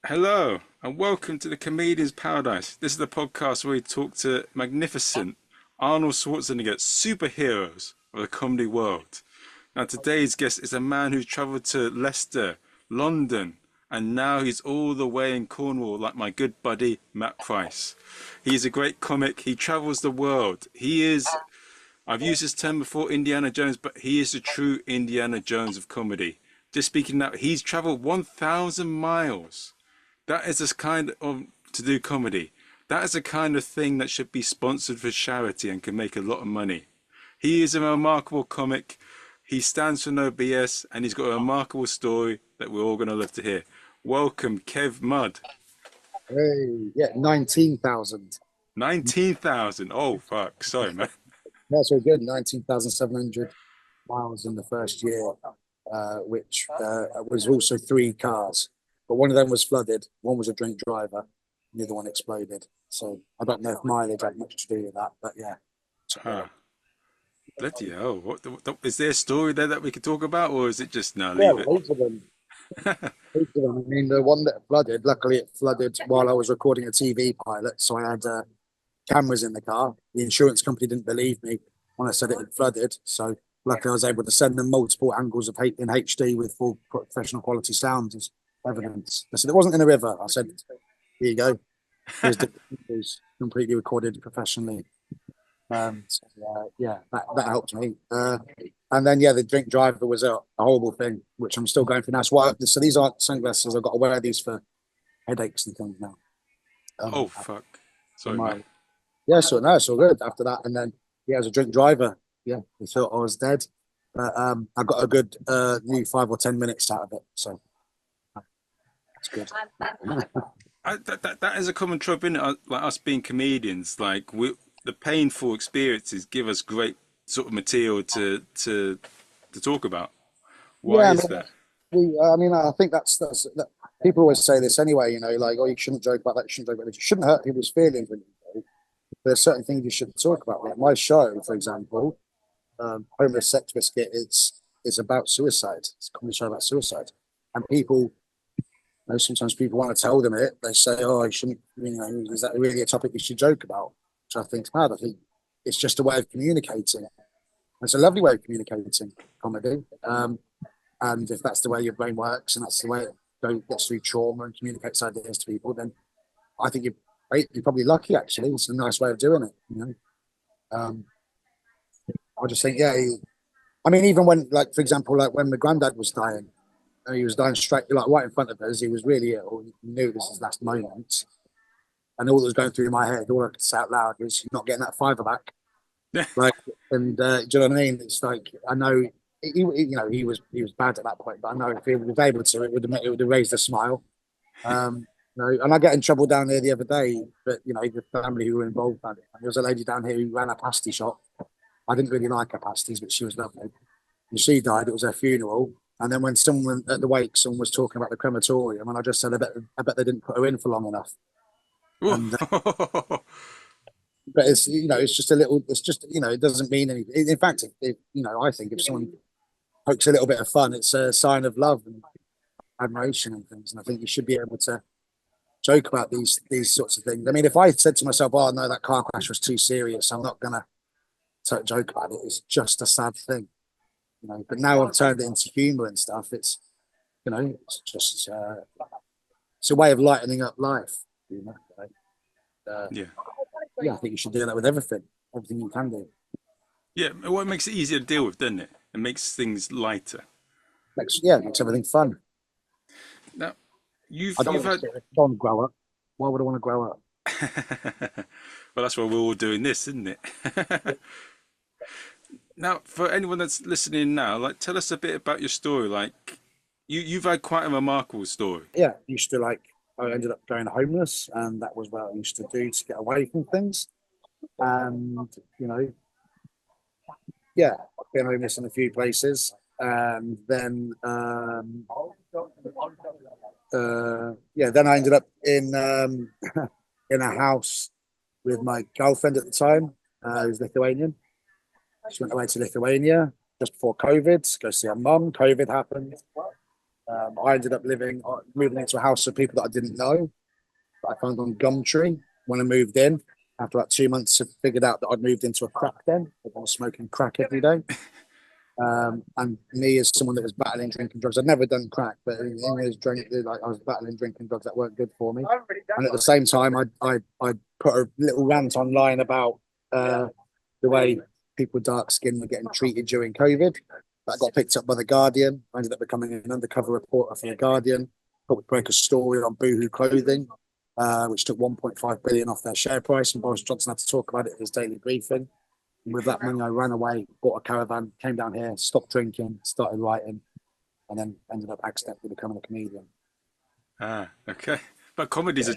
Hello and welcome to the Comedian's Paradise. This is the podcast where we talk to magnificent Arnold Schwarzenegger superheroes of the comedy world. Now today's guest is a man who's travelled to Leicester, London, and now he's all the way in Cornwall like my good buddy Matt Price. He's a great comic. He travels the world. I've used this term before, Indiana Jones, but he is the true Indiana Jones of comedy. Just speaking now, he's travelled 1,000 miles. That is this kind of to do comedy. That is the kind of thing that should be sponsored for charity and can make a lot of money. He is a remarkable comic. He stands for no BS and he's got a remarkable story that we're all going to love to hear. Welcome, Kev Mud. Hey, yeah, 19,000. 19,000. Oh, fuck. Sorry, man. That's all good. 19,700 miles in the first year, which was also 3 cars. But one of them was flooded. One was a drink driver. The other one exploded. So I don't know if mileage had much to do with that, but yeah. Bloody hell. Is there a story there that we could talk about, or is it just no, Yeah, leave it? both of them. Both of them. I mean, the one that flooded, luckily it flooded while I was recording a TV pilot. So I had cameras in the car. The insurance company didn't believe me when I said it had flooded. So luckily I was able to send them multiple angles of in HD with full professional quality sound as evidence. I said it wasn't in a river. I said, here you go. Here's the completely recorded professionally. Yeah, that helped me. And then, yeah, the drink driver was a horrible thing, which I'm still going through now. So these aren't sunglasses. I've got to wear these for headaches and things now. Oh, fuck. Sorry, man. Yeah, so no, it's all good after that. And then, yeah, as a drink driver, yeah, they thought I was dead. But I got a good new 5 or 10 minutes out of it. So it's good. That is a common trope, isn't it? Like us being comedians, like the painful experiences give us great sort of material to talk about. Why is that? I think that's that, people always say this anyway. You know, like, oh, you shouldn't joke about that. You shouldn't joke about that. You shouldn't hurt people's feelings. When you there's certain things you should talk about. Like my show, for example, Homeless Sex Biscuit. It's about suicide. It's a comedy show about suicide, and people. You know, sometimes people want to tell them it. They say, "Oh, I shouldn't." You know, is that really a topic you should joke about? Which I think's mad. I think it's just a way of communicating. It's a lovely way of communicating comedy. And if that's the way your brain works, and that's the way it gets through trauma and communicates ideas to people, then I think you're probably lucky. Actually, it's a nice way of doing it. You know, I just think, yeah. I mean, even when, like, for example, like when my granddad was dying. And he was dying straight, like right in front of us. He was really ill. He knew this was his last moment. And all that was going through my head, all I could say out loud was, "You're not getting that fiver back." Like, and do you know what I mean? It's like, I know, he was bad at that point, but I know if he was able to, it would have raised a smile. And I get in trouble down here the other day, but the family who were involved in it. And there was a lady down here who ran a pasty shop. I didn't really like her pasties, but she was lovely. And she died. It was her funeral. And then when someone at the wake, someone was talking about the crematorium, and I just said, I bet they didn't put her in for long enough. And, but it's just a little. It's just it doesn't mean anything. In fact, I think if someone pokes a little bit of fun, it's a sign of love and admiration and things. And I think you should be able to joke about these sorts of things. I mean, if I said to myself, "Oh no, that car crash was too serious," I'm not gonna joke about it. It's just a sad thing. But now I've turned it into humor and stuff. It's it's just it's a way of lightening up life. Like, Yeah. Yeah, I think you should do that with everything you can do. Yeah, well, it makes it easier to deal with, doesn't it? It makes things lighter. Makes everything fun. Now, I don't want to grow up. Why would I want to grow up? Well, that's why we're all doing this, isn't it? Now, for anyone that's listening now, like, tell us a bit about your story. Like, you've had quite a remarkable story. Yeah, I ended up going homeless, and that was what I used to do to get away from things. And yeah, I've been homeless in a few places, and then then I ended up in in a house with my girlfriend at the time, who's Lithuanian. She went away to Lithuania just before COVID to go see her mum. COVID happened. I ended up moving into a house of people that I didn't know, that I found on Gumtree when I moved in. After about 2 months, I figured out that I'd moved into a crack den. I was smoking crack every day. And me, as someone that was battling drinking drugs, I'd never done crack, but I was battling drinking drugs that weren't good for me. And at the same time, I put a little rant online about the way people dark skinned were getting treated during COVID. That got picked up by the Guardian. I ended up becoming an undercover reporter for the Guardian. Broke a story on Boohoo Clothing, which took 1.5 billion off their share price, and Boris Johnson had to talk about it at his daily briefing. And with that money, I ran away, bought a caravan, came down here, stopped drinking, started writing, and then ended up accidentally becoming a comedian. Ah, okay. But comedy is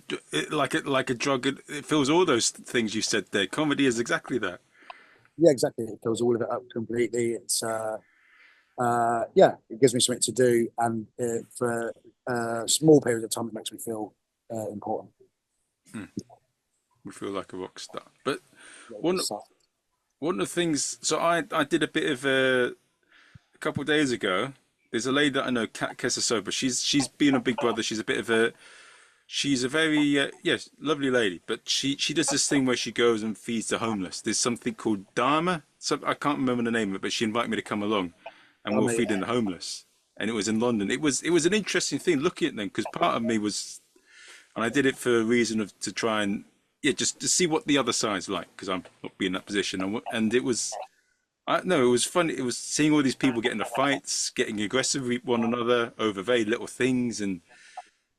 like a drug. It fills all those things you said there. Comedy is exactly that. Yeah, exactly. It fills all of it up completely. It's yeah, it gives me something to do, and for a small period of time, it makes me feel important. Hmm. We feel like a rock star. But Yeah, one so, one of the things. So I did a bit of a couple of days ago. There's a lady that I know, Kat Kesasoba. She's been a Big Brother. She's a very yes, lovely lady. But she does this thing where she goes and feeds the homeless. There's something called Dharma. So I can't remember the name of it, but she invited me to come along, and we I were mean, feeding the homeless. And it was in London. It was an interesting thing looking at them because part of me was, and I did it for a reason of to try and yeah, just to see what the other side's like because I'm not being in that position. And it was, I no, it was fun. It was seeing all these people getting into fights, getting aggressive with one another over very little things, and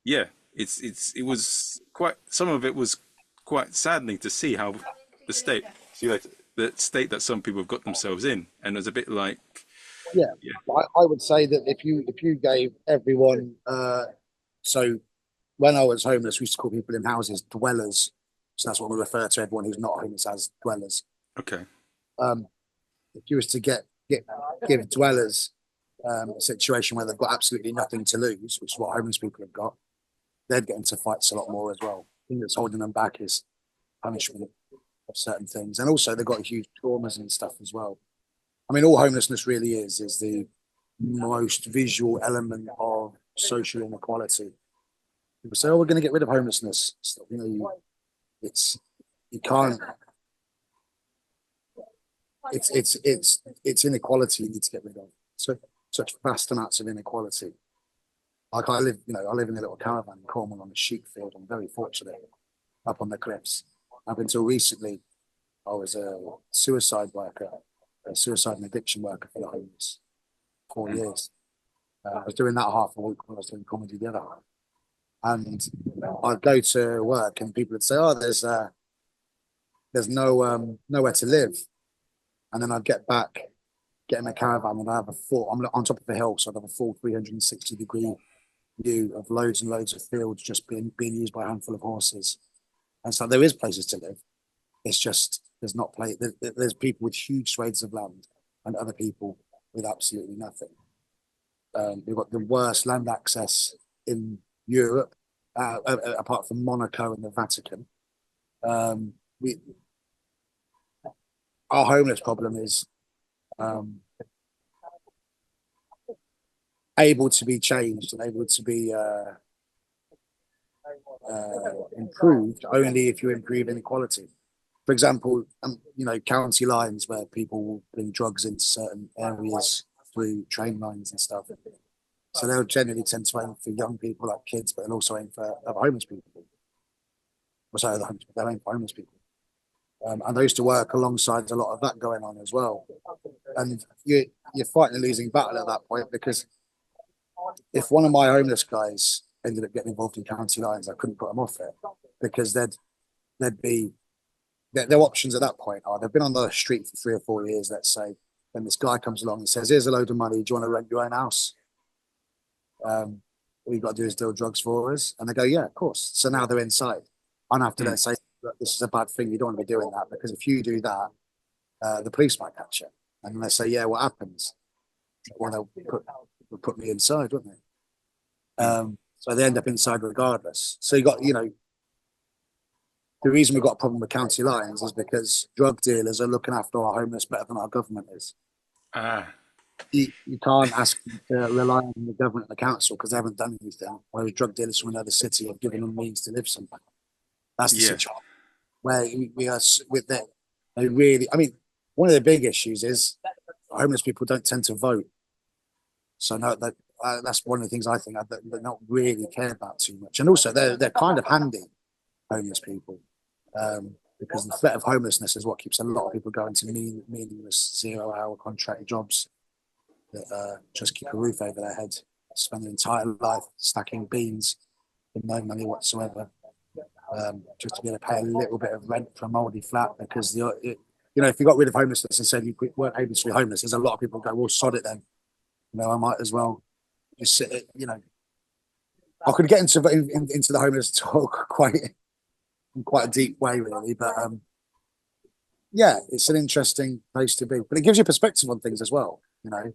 yeah, it was quite. Some of it was quite saddening to see how the state, see like the state that some people have got themselves in, and it was a bit like, yeah, yeah, I would say that if you gave everyone, so when I was homeless, we used to call people in houses dwellers. So that's what we refer to everyone who's not homeless as dwellers. okay, Um, if you was to get give dwellers a situation where they've got absolutely nothing to lose, which is what homeless people have got, they'd get into fights a lot more as well. The thing that's holding them back is punishment of certain things, and also they've got huge traumas and stuff as well. I mean, all homelessness really is the most visual element of social inequality. People say, "Oh, we're going to get rid of homelessness." So, it's you can't. It's inequality you need to get rid of. So such vast amounts of inequality. Like I live in a little caravan in Cornwall on a sheep field. I'm very fortunate up on the cliffs. Up until recently, I was a suicide worker, a suicide and addiction worker for the homeless. 4 years. I was doing that half a week when I was doing comedy the other half. And I'd go to work and people would say, "Oh, there's no nowhere to live." And then I'd get in a caravan, and I have I'm on top of a hill, so I'd have a full 360-degree view of loads and loads of fields just being used by a handful of horses. And so there is places to live. It's just there's not place. There's people with huge swathes of land and other people with absolutely nothing. We've got the worst land access in Europe, apart from Monaco and the Vatican. We Our homeless problem is um, able to be changed and able to be improved only if you improve inequality. For example, county lines where people will bring drugs into certain areas through train lines and stuff. So they'll generally tend to aim for young people like kids, but they'll also aim for homeless people. Well, sorry, they'll aim for homeless people. And I used to work alongside a lot of that going on as well. And you're fighting a losing battle at that point because if one of my homeless guys ended up getting involved in county lines, I couldn't put them off it because they'd be their options at that point are they've been on the street for 3 or 4 years, let's say, then this guy comes along and says, "Here's a load of money. Do you want to rent your own house? All you've got to do is deal drugs for us." And they go, "Yeah, of course." So now they're inside. I have to mm, then say, "Look, this is a bad thing. You don't want to be doing that because if you do that, the police might catch you." And they say, "Yeah, what happens?" Well, they'll put me inside, wouldn't they? mm. So they end up inside regardless. So you got, the reason we've got a problem with county lines is because drug dealers are looking after our homeless better than our government is. Ah. you can't ask them to rely on the government and the council because they haven't done anything. Whereas drug dealers from another city have given them means to live somewhere. That's the Yeah. situation where we are with that. They really, I mean, one of the big issues is homeless people don't tend to vote. So no, that's one of the things I think that they're not really care about too much. And also, they're kind of handy, homeless people, because the threat of homelessness is what keeps a lot of people going to meaningless 0-hour contract jobs that just keep a roof over their head, spend their entire life stacking beans with no money whatsoever, just to be able to pay a little bit of rent for a mouldy flat. Because if you got rid of homelessness and said you weren't able to be homeless, there's a lot of people who go, well, sod it then. I might as well just sit it. I could get into the homeless talk quite in quite a deep way, really. But yeah, it's an interesting place to be. But it gives you perspective on things as well. I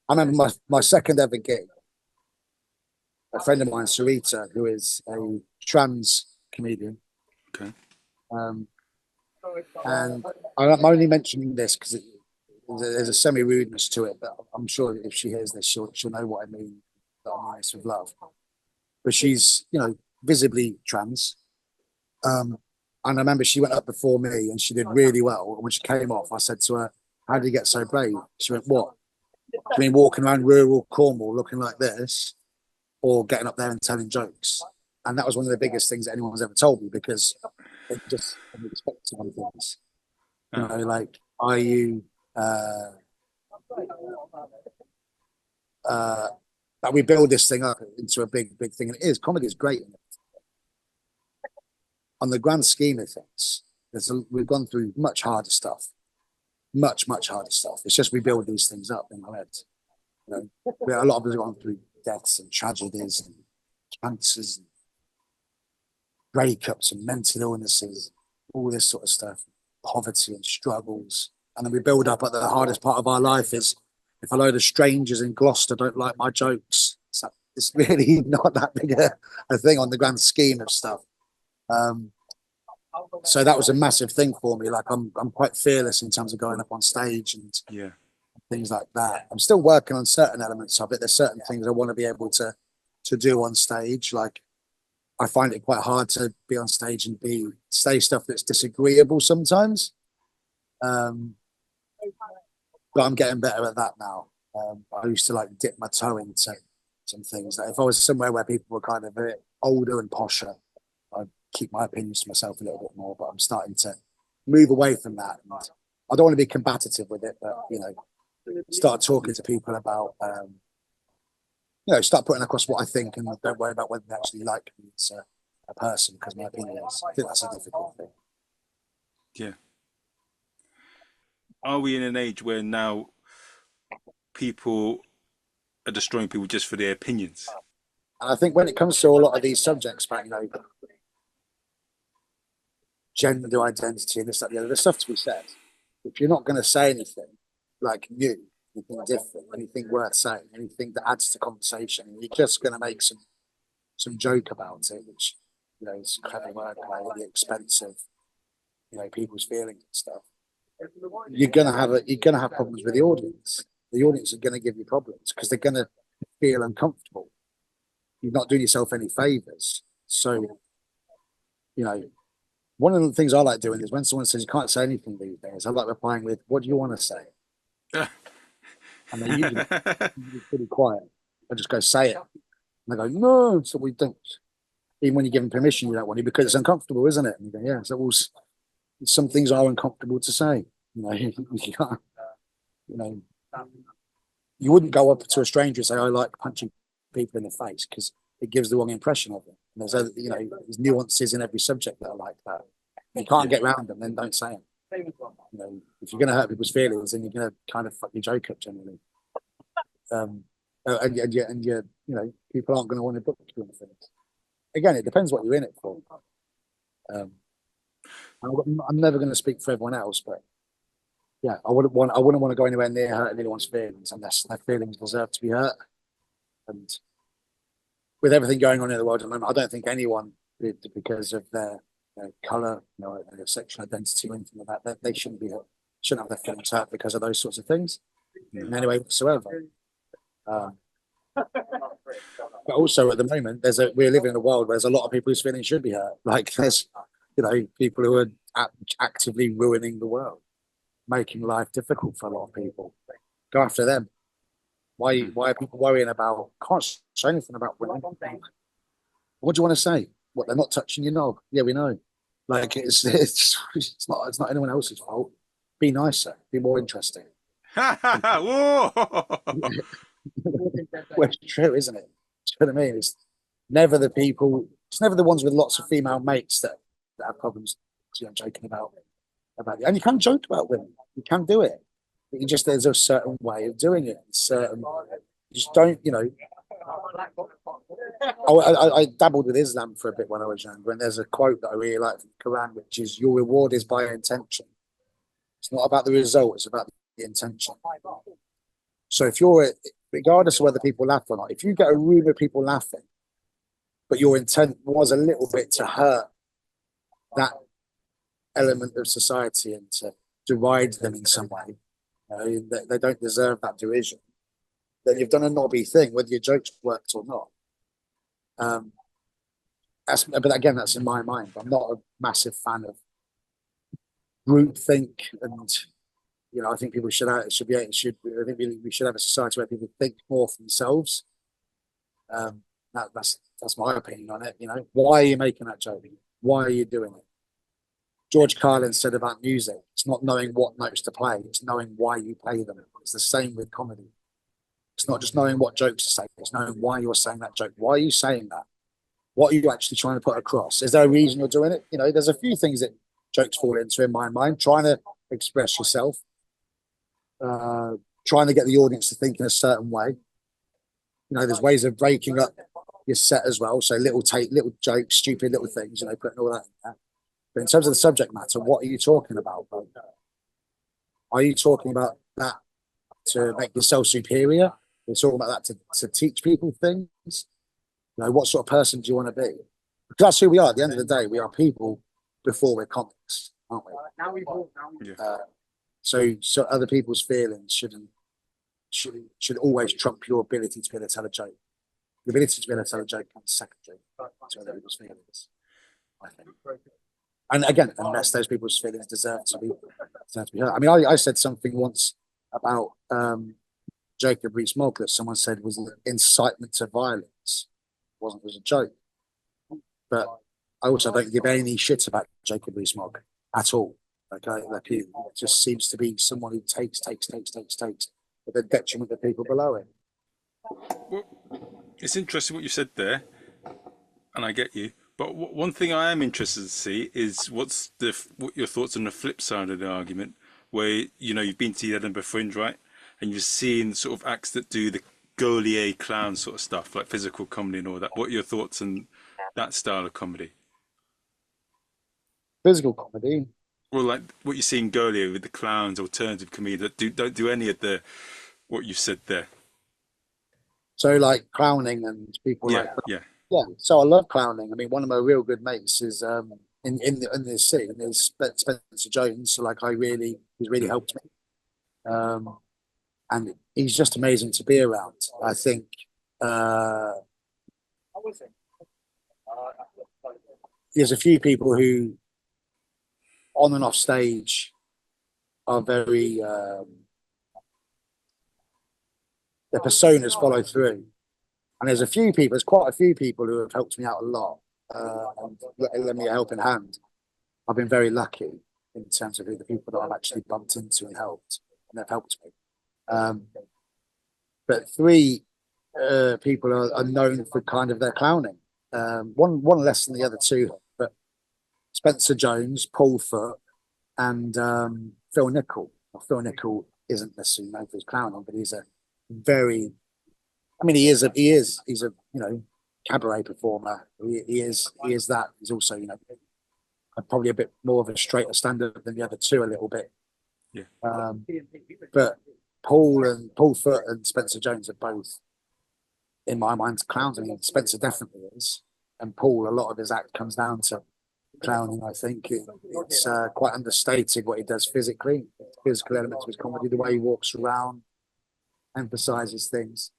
remember my second ever gig. A friend of mine, Sarita, who is a trans comedian. Okay. And I'm only mentioning this because there's a semi-rudeness to it, but I'm sure if she hears this, she'll know what I mean. That I'm nice with love. But she's, visibly trans. And I remember she went up before me and she did really well. And when she came off, I said to her, "How did you get so brave?" She went, "What? I mean, walking around rural Cornwall looking like this, or getting up there and telling jokes?" And that was one of the biggest things that anyone's ever told me, because it just expects on things. Like, are you that we build this thing up into a big thing, and it is. Comedy is great on the grand scheme of things. We've gone through much harder stuff, much harder stuff. It's just we build these things up in our heads. A lot of us have gone through deaths and tragedies and cancers and breakups and mental illnesses, all this sort of stuff, poverty and struggles. And then we build up at the hardest part of our life is, if a load of strangers in Gloucester don't like my jokes, it's really not that big a thing on the grand scheme of stuff. So that was a massive thing for me. Like, I'm quite fearless in terms of going up on stage and things like that. I'm still working on certain elements of it. There's certain things I want to be able to do on stage. Like, I find it quite hard to be on stage and say stuff that's disagreeable sometimes. But I'm getting better at that now. I used to dip my toe into some things. Like, if I was somewhere where people were kind of a bit older and posher, I'd keep my opinions to myself a little bit more. But I'm starting to move away from that. And I don't want to be combative with it, but start talking to people about, start putting across what I think, and don't worry about whether they actually like me as a person, because my opinion is. I think that's a difficult thing. Yeah. Are we in an age where now people are destroying people just for their opinions? And I think when it comes to a lot of these subjects, about gender identity and this, that, the other, there's stuff to be said. If you're not going to say anything like anything different, anything worth saying, anything that adds to conversation, you're just going to make some joke about it, which is clever wordplay at the expense of people's feelings and stuff. You're gonna have problems with the audience. The audience are going to give you problems because they're going to feel uncomfortable. You're not doing yourself any favors. So, one of the things I like doing is when someone says you can't say anything these days, I like replying with, "What do you want to say?" And they usually pretty quiet. I just go, "Say it." And they go, "No, so we don't." Even when you give them permission, you don't want to, because it's uncomfortable, isn't it? And you go, "Yeah." So some things are uncomfortable to say. You can't. You wouldn't go up to a stranger and say, "I like punching people in the face," because it gives the wrong impression of them. And there's nuances in every subject that are like that. If you can't get around them, then don't say them. If you're going to hurt people's feelings, then you're going to kind of fuck your joke up generally. And people aren't going to want to book you on things. Again, it depends what you're in it for. I'm never going to speak for everyone else, but yeah, I wouldn't want to go anywhere near hurting anyone's feelings unless their feelings deserve to be hurt. And with everything going on in the world at the moment, I don't think anyone, because of their colour, their sexual identity or anything like that, they shouldn't have their feelings hurt because of those sorts of things. in any way whatsoever. Um, but also at the moment, we're living in a world where there's a lot of people whose feelings should be hurt. Like there's, people who are actively ruining the world, making life difficult for a lot of people. Go after them. Why are people worrying about? Can't say anything about women. What do you want to say? What, they're not touching your knob? Yeah, we know. Like it's not anyone else's fault. Be nicer. Be more interesting. Whoa! Well, it's true, isn't it? Do you know what I mean? It's never the people. It's never the ones with lots of female mates that have problems. Joking about it. And you can joke about women. You can do it. But there's a certain way of doing it. Certain. You just don't. I dabbled with Islam for a bit when I was younger, and there's a quote that I really like from the Quran, which is, "Your reward is by intention." It's not about the result; it's about the intention. So if regardless of whether people laugh or not, if you get a room of people laughing, but your intent was a little bit to hurt that element of society and to deride them in some way, they don't deserve that derision, then you've done a knobby thing, whether your jokes worked or not. But again, that's in my mind. I'm not a massive fan of groupthink, and I think people should have. I think we should have a society where people think more for themselves. That's my opinion on it. Why are you making that joke? Why are you doing it? George Carlin said about music, it's not knowing what notes to play, it's knowing why you play them. It's the same with comedy. It's not just knowing what jokes to say, it's knowing why you're saying that joke. Why are you saying that? What are you actually trying to put across? Is there a reason you're doing it? There's a few things that jokes fall into in my mind. Trying to express yourself, trying to get the audience to think in a certain way. There's ways of breaking up your set as well. So little jokes, stupid little things, putting all that in there. But in terms of the subject matter, what are you talking about? Are you talking about that to make yourself superior? You're talking about that to teach people things? What sort of person do you want to be? Because that's who we are. At the end of the day, we are people before we're comics, aren't we? Yeah. So other people's feelings should always trump your ability to be able to tell a joke. The ability to be able to tell a joke comes secondary to other people's feelings, I think. And again, unless those people's feelings deserve to be heard. I mean, I said something once about Jacob Rees-Mogg that someone said was an incitement to violence. It wasn't as a joke. But I also don't give any shit about Jacob Rees-Mogg at all. Like he just seems to be someone who takes at the detriment of people below him. Well, it's interesting what you said there, and I get you. But one thing I am interested to see is what your thoughts on the flip side of the argument, where you've been to the Edinburgh Fringe, right, and you've seen sort of acts that do the Gaulier clown sort of stuff, like physical comedy and all that. What are your thoughts on that style of comedy? Physical comedy. Well, like what you see in Gaulier with the clowns, alternative comedy that don't do any of what you said there. So like clowning and people yeah. Yeah, so I love clowning. I mean, one of my real good mates is in this scene is Spencer Jones. So like he's really helped me, and he's just amazing to be around. I think there's a few people who, on and off stage, are very their personas follow through. And there's quite a few people who have helped me out a lot and lent me a helping hand. I've been very lucky in terms of the people that I've actually bumped into and helped, and they've helped me. But three people are known for kind of their clowning. One less than the other two, but Spencer Jones, Paul Foot, and Phil Nicol. Well, Phil Nicol isn't necessarily known for his clowning, but he's a very he's a cabaret performer. He is that. He's also probably a bit more of a straighter standard than the other two a little bit. Yeah. But Paul Foot and Spencer Jones are both, in my mind, clowns. I mean, Spencer definitely is, and Paul, a lot of his act comes down to clowning. I think it's quite understated what he does physically, physical elements of his comedy, the way he walks around. emphasizes things.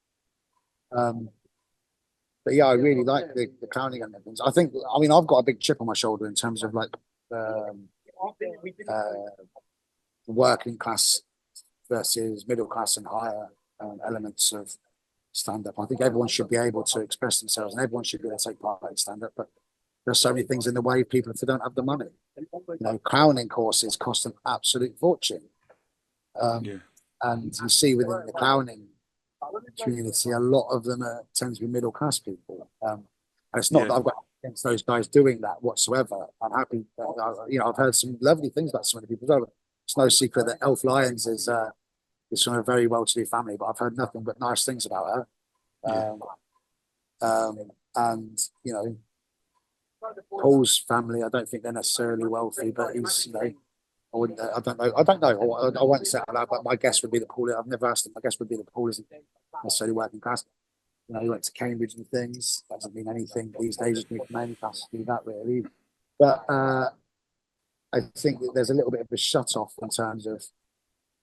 But yeah, I really like the clowning and things. I mean, I've got a big chip on my shoulder in terms of like uh, working class versus middle class and higher elements of stand up. I think everyone should be able to express themselves and everyone should be able to take part in stand up. But there's so many things in the way of people if they don't have the money. You know, clowning courses cost an absolute fortune. And you see within the clowning community, a lot of them tend to be middle class people. And it's not that I've got against those guys doing that whatsoever. I'm happy. I've heard some lovely things about some of the people. It's no secret that Elf Lyons is from a very well-to-do family, but I've heard nothing but nice things about her. And you know, Paul's family, I don't think they're necessarily wealthy, but he's, you know, I don't know. I won't say it out loud, but my guess would be that Paul. I've never asked him. My guess would be that Paul isn't necessarily working class. You know, he went to Cambridge and things. That doesn't mean anything these days. You can only class do that really. But I think that there's a little bit of a shut off in terms of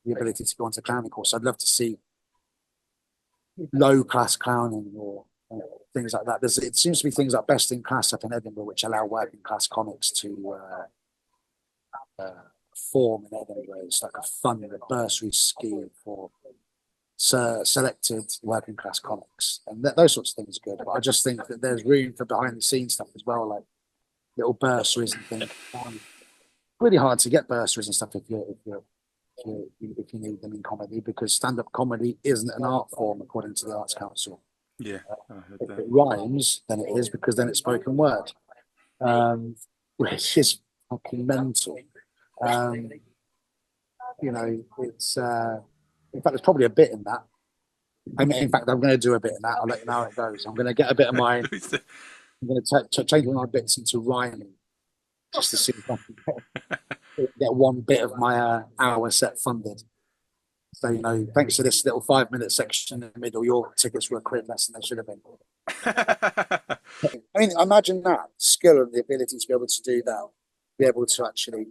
the ability to go onto clowning course. I'd love to see low class clowning or things like that. It seems to be things like Best in Class up in Edinburgh, which allow working class comics to form in Edinburgh. It's like a fund, a bursary scheme for selected working class comics, and those sorts of things are good. But I just think that there's room for behind the scenes stuff as well, like little bursaries and things. Really hard to get bursaries and stuff if you need them in comedy, because stand-up comedy isn't an art form according to the Arts Council. Yeah, if it rhymes, then it is, because then it's spoken word, which is fucking mental. You know, it's in fact, there's probably a bit in that. I mean, in fact, I'm going to do a bit in that. I'll let you know how it goes. I'm going to get a bit of mine. I'm going to change my bits into rhyming, just to see if I can get one bit of my hour set funded. So, you know, thanks to this little 5-minute section in the middle, your tickets were £1 less than they should have been. I mean, imagine that skill and the ability to be able to do that, be able to actually,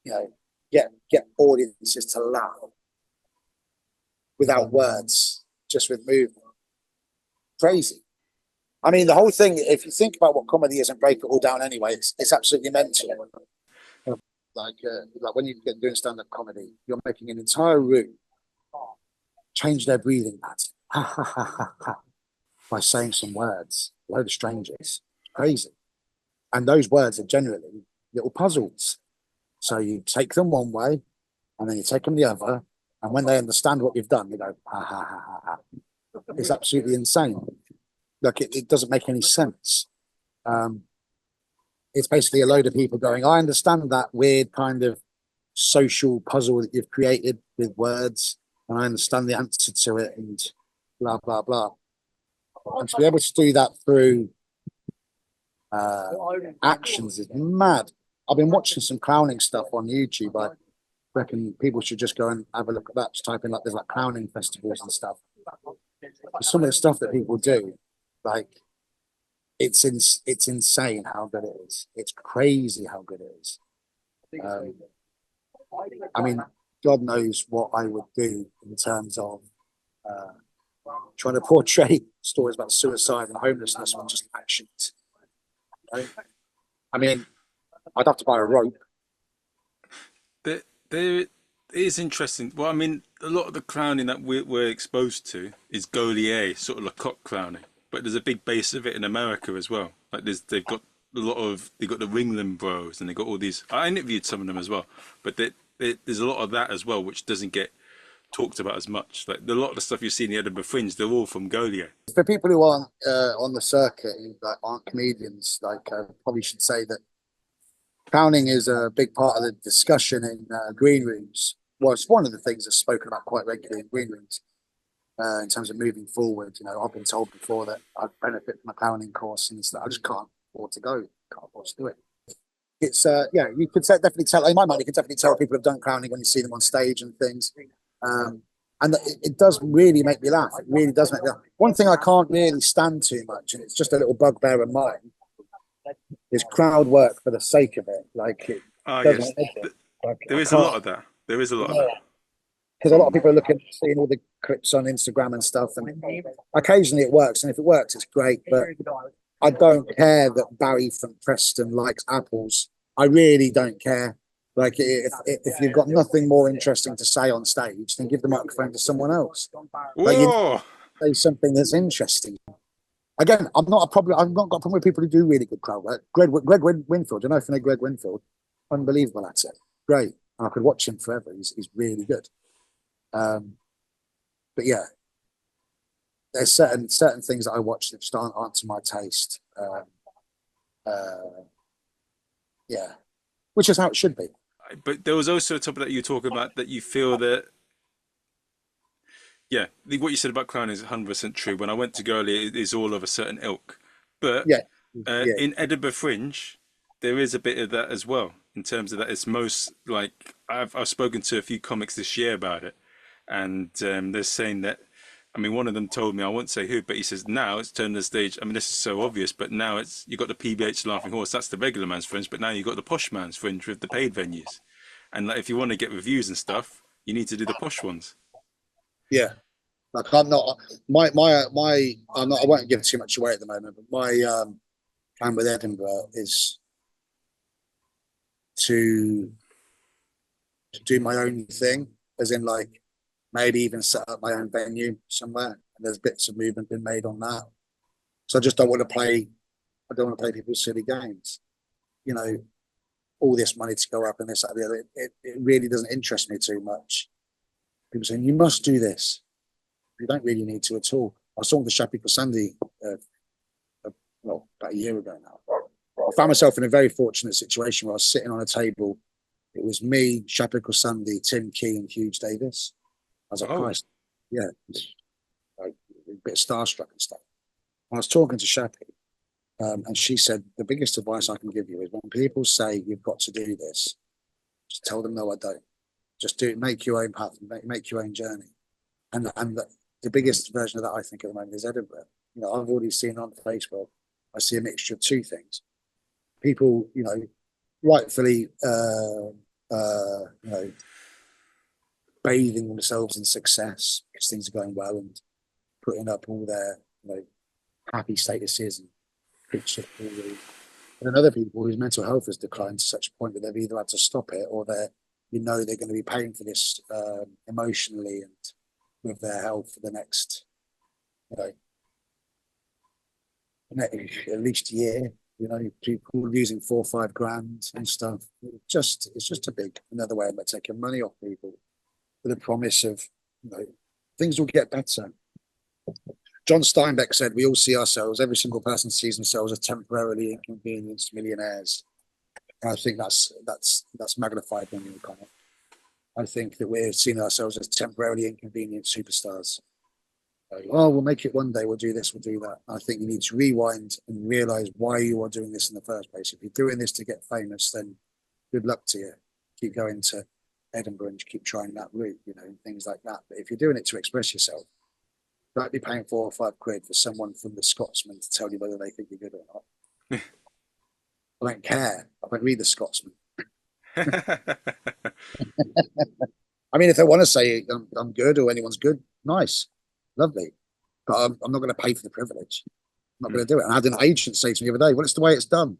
you know, get audiences to laugh without words, just with movement. Crazy. I mean, the whole thing, if you think about what comedy is and break it all down anyway, it's absolutely mental. Like when you get doing stand-up comedy, you're making an entire room change their breathing pattern by saying some words, a load of strangers. Crazy. And those words are generally little puzzles. So you take them one way, and then you take them the other, and when they understand what you've done, they go, ha, ha, ha, ha, ha. It's absolutely insane. Like, it doesn't make any sense. It's basically a load of people going, I understand that weird kind of social puzzle that you've created with words, and I understand the answer to it, and blah, blah, blah. And to be able to do that through actions is mad. I've been watching some clowning stuff on YouTube. I reckon people should just go and have a look at that. Just type in, like, there's like clowning festivals and stuff. Some of the stuff that people do, like, it's insane how good it is. It's crazy how good it is. I mean, God knows what I would do in terms of trying to portray stories about suicide and homelessness with just actions. Right? I mean, I'd have to buy a rope. There it is interesting. Well, I mean, a lot of the clowning that we're exposed to is Gaulier, sort of Lecoq clowning. But there's a big base of it in America as well. Like they've got the Ringling Bros, and they've got all these. I interviewed some of them as well, but there's a lot of that as well, which doesn't get talked about as much. Like a lot of the stuff you see in the Edinburgh Fringe, they're all from Gaulier. For people who aren't on the circuit, like aren't comedians, like probably should say that clowning is a big part of the discussion in green rooms. Well, it's one of the things that's spoken about quite regularly in green rooms. In terms of moving forward, you know, I've been told before that I'd benefit from a clowning course, and I just can't afford to go. Can't afford to do it. It's you could definitely tell. In my mind, you can definitely tell people have done clowning when you see them on stage and things. And it does really make me laugh. It really does make me laugh. One thing I can't really stand too much, and it's just a little bugbear of mine, is crowd work for the sake of it. Like, yes, there is a lot of that. There is a lot of that. because a lot of people are looking, seeing all the clips on Instagram and stuff, and occasionally it works, and if it works, it's great. But I don't care that Barry from Preston likes apples. I really don't care. Like, if you've got nothing more interesting to say on stage, then give the microphone to someone else. Like, you Whoa! say something that's interesting. Again, I'm not a problem. I've not got a problem with people who do really good crowd work. Greg Winfield, you know, if you know Greg Winfield, unbelievable at it. Great. I could watch him forever. He's really good. But yeah, there's certain things that I watch that just aren't to my taste. Yeah, which is how it should be. But there was also a topic that you talk about that you feel that, yeah, what you said about clown is 100% true. When I went to go earlier, it is all of a certain ilk. But Yeah, yeah, in Edinburgh Fringe, there is a bit of that as well. In terms of that, it's most like I've spoken to a few comics this year about it, and they're saying that. I mean, one of them told me, I won't say who, but he says now it's turned the stage. I mean, this is so obvious, but now it's you got the PBH Laughing Horse. That's the regular man's fringe, but now you got the posh man's fringe with the paid venues. And like, if you want to get reviews and stuff, you need to do the posh ones. yeah. Like, I'm not my. I'm not. I won't give too much away at the moment. But my plan with Edinburgh is to do my own thing, as in, like, maybe even set up my own venue somewhere. And there's bits of movement been made on that. So I just don't want to play. I don't want to play people's silly games. You know, all this money to go up and this, that, the other. It really doesn't interest me too much. People saying you must do this. You don't really need to at all. I saw the Shappy Sandy, well, about a year ago now. I found myself in a very fortunate situation where I was sitting on a table. It was me, Shappy Sandy, Tim Key, and Hugh Davis. I was like, Oh, Christ, yeah, like, a bit starstruck and stuff. I was talking to Shappy, and she said, the biggest advice I can give you is when people say you've got to do this, just tell them, no, I don't. Just do it, make your own path, make your own journey. And the biggest version of that, I think, at the moment is Edinburgh. You know, I've already seen on Facebook, I see a mixture of two things. People, you know, rightfully, you know, bathing themselves in success because things are going well and putting up all their, you know, happy statuses and pictures. And then other people whose mental health has declined to such a point that they've either had to stop it or they're going to be paying for this emotionally and with their health for the next, you know, at least year. You know, people losing 4 or 5 grand and stuff. It's just another way of taking money off people with the promise of, you know, things will get better. John Steinbeck said, we all see ourselves, every single person sees themselves as temporarily inconvenienced millionaires. And I think that's magnified when you kind of. I think that we're seeing ourselves as temporarily inconvenient superstars. Like, oh, we'll make it one day, we'll do this, we'll do that. I think you need to rewind and realize why you are doing this in the first place. If you're doing this to get famous, then good luck to you. Keep going to Edinburgh and keep trying that route, you know, things like that. But if you're doing it to express yourself, don't be paying 4 or 5 quid for someone from the Scotsman to tell you whether they think you're good or not. I don't care. I don't read the Scotsman. I mean, if they want to say I'm good or anyone's good, nice, lovely. But I'm not going to pay for the privilege. I'm not going to do it. And I had an agent say to me the other day, well, it's the way it's done.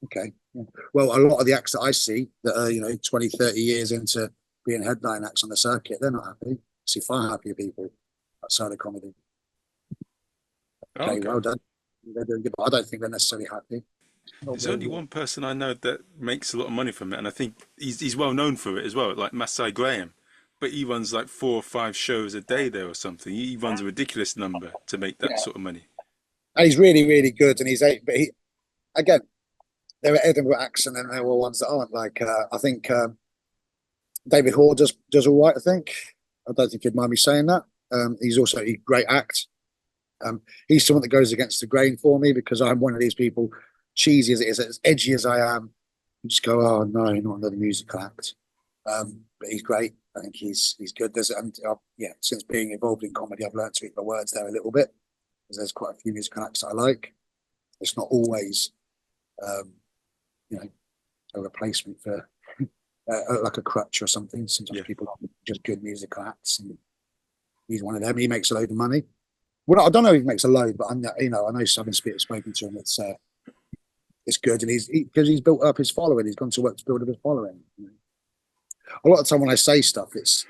Okay. Yeah. Well, a lot of the acts that I see that are, you know, 20, 30 years into being headline acts on the circuit, they're not happy. I see far happier people outside of comedy. Okay, okay. well done. They're doing good. But I don't think they're necessarily happy. Not There's very only good. one person I know that makes a lot of money from it, and I think he's well known for it as well, like Masai Graham. But he runs like 4 or 5 shows a day there or something. He runs a ridiculous number to make that Yeah. sort of money. And he's really, really good. And but again, there are Edinburgh acts and then there were ones that aren't. Like, I think David Hoare does all right, I think. I don't think you'd mind me saying that. He's also a great act. He's someone that goes against the grain for me because I'm one of these people, cheesy as it is, as edgy as I am, you just go, oh no, not another musical act. But he's great. I think he's good. Yeah, since being involved in comedy, I've learned to eat my words there a little bit because there's quite a few musical acts that I like. It's not always, you know, a replacement for like a crutch or something. Sometimes Yeah. people are just good musical acts, and he's one of them. He makes a load of money. Well, I don't know if he makes a load, but I know Southern Spirit spoken to him. It's good, and because he's built up his following. He's gone to work to build up his following. A lot of time when I say stuff, it's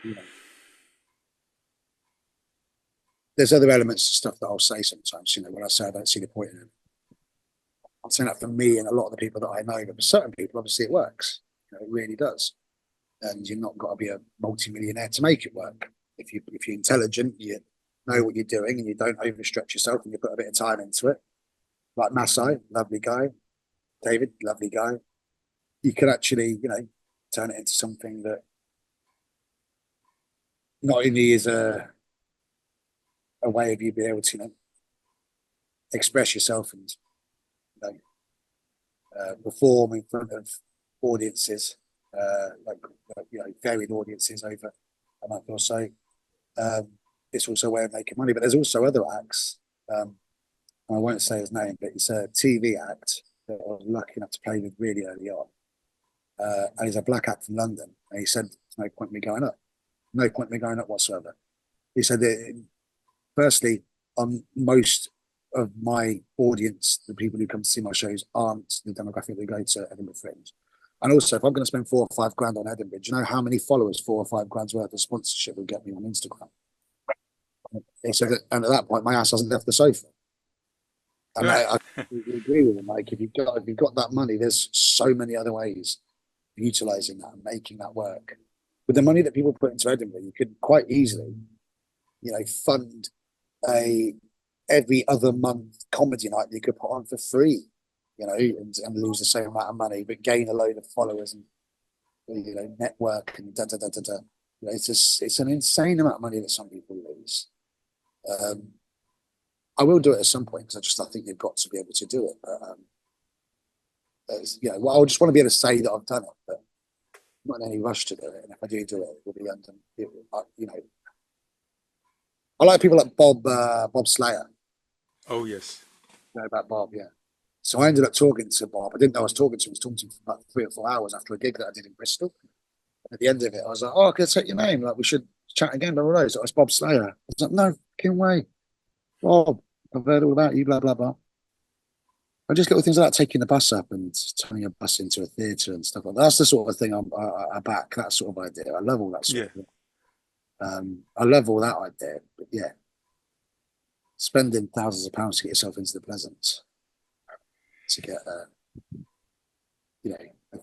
there's other elements of stuff that I'll say sometimes. When I say I don't see the point in it, I'm saying that for me and a lot of the people that I know. But for certain people, obviously, it works. It really does. And you're not got to be a multi-millionaire to make it work. If you're intelligent, you know what you're doing, and you don't overstretch yourself, and you put a bit of time into it. Like Masai, lovely guy. David, lovely guy. You could actually, turn it into something that not only is a way of you being able to, express yourself and perform in front of audiences, varied audiences over a month or so. It's also a way of making money, but there's also other acts. I won't say his name, but it's a TV act that I was lucky enough to play with really early on. And he's a black act from London. And he said, there's no point in me going up. No point in me going up whatsoever. He said that, firstly, on most of my audience, the people who come to see my shows aren't the demographic that go to Edinburgh Fringe. And also, if I'm going to spend $4 or $5 grand on Edinburgh, do you know how many followers 4 or 5 grand's worth of sponsorship will get me on Instagram? He said that, and at that point, my ass hasn't left the sofa. And I agree with him. Like, if you've got that money, there's so many other ways of utilizing that and making that work. With the money that people put into Edinburgh, you could quite easily, fund a every other month comedy night that you could put on for free, and lose the same amount of money, but gain a load of followers and network and da da da da da. It's an insane amount of money that some people lose. I will do it at some point because I think you've got to be able to do it. But I just want to be able to say that I've done it, but I'm not in any rush to do it. And if I do it, it will be under. I like people like Bob Slayer. Oh yes. You know about Bob, yeah. So I ended up talking to Bob. I didn't know I was talking to him. I was talking to him for about 3 or 4 hours after a gig that I did in Bristol. And at the end of it, I was like, "Oh, can I take your name? Like, we should chat again." Blah, blah, blah. So it's Bob Slayer. I was like, "No fucking way, Bob. I've heard all about you." Blah blah blah. I just little things like that, taking the bus up and turning a bus into a theatre and stuff like that. That's the sort of thing I back. That sort of idea. I love all that sort of thing. I love all that idea, but yeah, spending thousands of pounds to get yourself into the Pleasance, to get a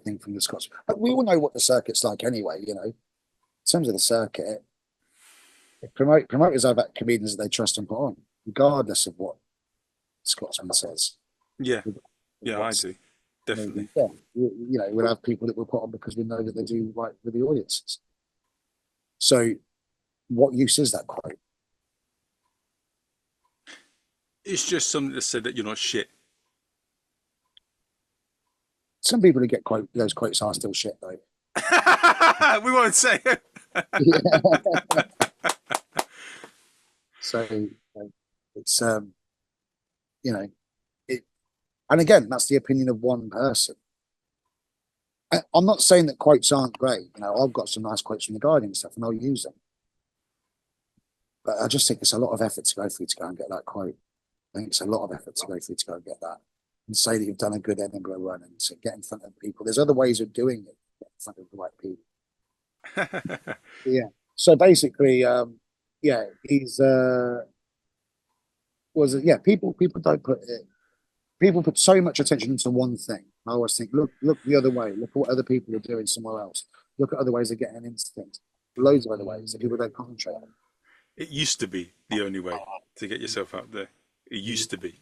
thing from the Scots. We all know what the circuit's like anyway. In terms of the circuit, promoters have comedians that they trust and put on, regardless of what the Scotsman says. Yeah, I do. Definitely. Yeah, we'll have people that we'll put on because we know that they do right with the audiences. So, what use is that quote? It's just something that said that you're not shit. Some people who get those quotes are still shit, though. We won't say it. So it's and again, that's the opinion of one person. I'm not saying that quotes aren't great. I've got some nice quotes from the Guardian and stuff, and I'll use them. But I just think it's a lot of effort to go through to go and get that quote. I think it's a lot of effort to go through to go and get that, and say that you've done a good Edinburgh run and to get in front of people. There's other ways of doing it. Get in front of the right people. Yeah. So basically, he's people don't put it. People put so much attention into one thing. I always think, look the other way. Look at what other people are doing somewhere else. Look at other ways of getting an instinct. Loads of other ways that people don't concentrate on. It used to be the only way to get yourself out there. It used to be.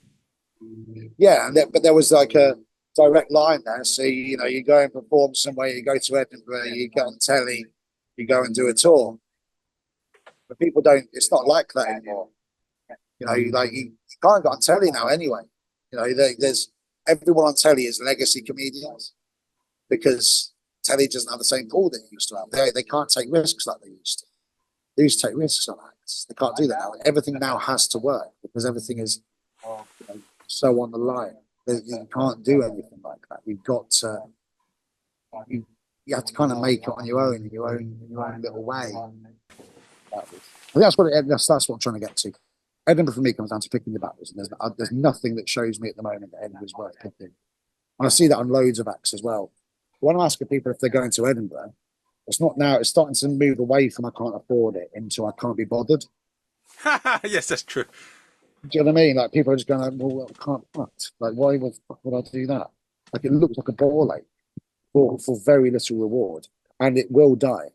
Yeah, but there was like a direct line there. So you go and perform somewhere. You go to Edinburgh. You get on telly. You go and do a tour. But people don't. It's not like that anymore. You can't get on telly now anyway. There's everyone on telly is legacy comedians because telly doesn't have the same pool that it used to have. They can't take risks like they used to. They used to take risks on acts. They can't do that now. Everything now has to work because everything is so on the line. You can't do anything like that. You've got to. you have to kind of make it on your own, in your own little way. I think that's that's what I'm trying to get to. Edinburgh for me comes down to picking the battles, and there's nothing that shows me at the moment that Edinburgh's worth picking. And I see that on loads of acts as well. When I'm asking people if they're going to Edinburgh, it's not now. It's starting to move away from I can't afford it into I can't be bothered. Yes, that's true. Do you know what I mean? Like people are just going, like, well, I can't. What? Like, why the fuck would I do that? Like it looks like a ball ache for very little reward, and it will die.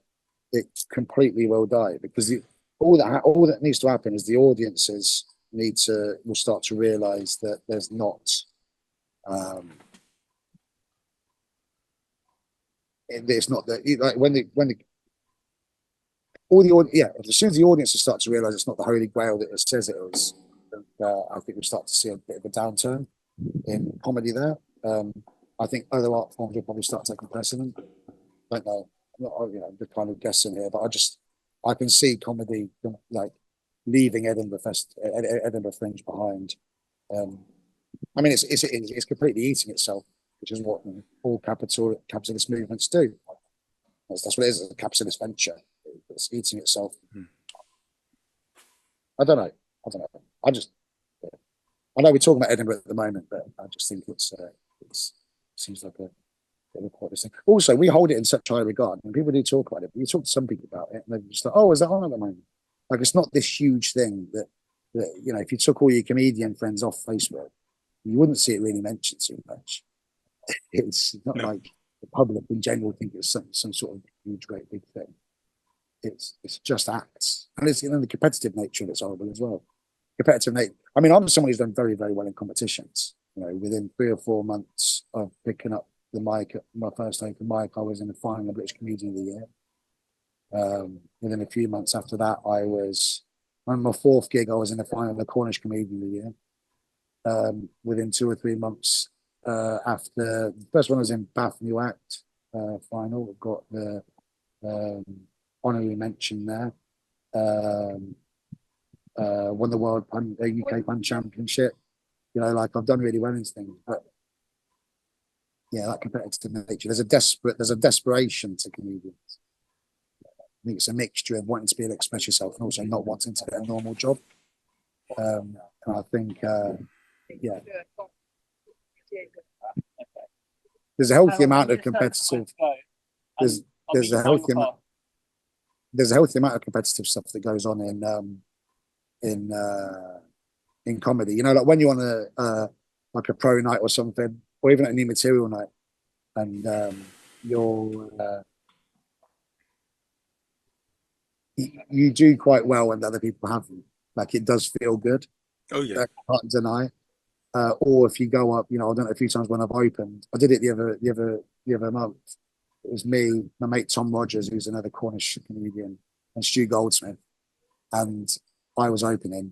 It completely will die because all that needs to happen is the audiences will start to realise that there's not. It's not that like when the all the yeah, as soon as the audiences start to realise it's not the holy grail that it says it is, I think we'll start to see a bit of a downturn in comedy there. I think other art forms will probably start taking precedent. Don't know. I'm not, I'm just kind of guessing here, but I can see comedy like leaving Edinburgh Fringe behind. I mean, it's completely eating itself, which is what all capitalist movements do. That's what it is. It's a capitalist venture. It's eating itself. I don't know. I know we're talking about Edinburgh at the moment, but I just think it seems like a bit of a pointless thing. Also, we hold it in such high regard, and people do talk about it. But you talk to some people about it, and they're just like, "Oh, is that on at the moment?" Like it's not this huge thing that if you took all your comedian friends off Facebook, you wouldn't see it really mentioned too much. It's not like the public in general think it's some sort of huge, great big thing. It's just acts, and it's the competitive nature of it's horrible as well. Competitive nature. I mean, I'm someone who's done very, very well in competitions. Within 3 or 4 months of picking up the mic at my first open mic, I was in the final of British Comedian of the Year. Within a few months after that, I was on my 4th gig. I was in the final of the Cornish Comedian of the Year. Within 2 or 3 months after the first one, I was in Bath New Act final. I've got the honorary mention there. Won the UK Pun Championship. Like I've done really well in things, but yeah, that competitive nature. There's a desperation to comedians. I think it's a mixture of wanting to be able to express yourself and also not wanting to get a normal job. And I think, yeah, there's a healthy amount of competitive. There's a healthy amount. There's a healthy amount of competitive stuff that goes on in comedy. Like when you're on like a pro night or something, or even a new material night, and you do quite well when other people haven't. Like it does feel good. Oh yeah, I can't deny. Or if you go up, I've done it a few times when I've opened. I did it the other month. It was me, my mate Tom Rogers, who's another Cornish comedian, and Stu Goldsmith, and I was opening,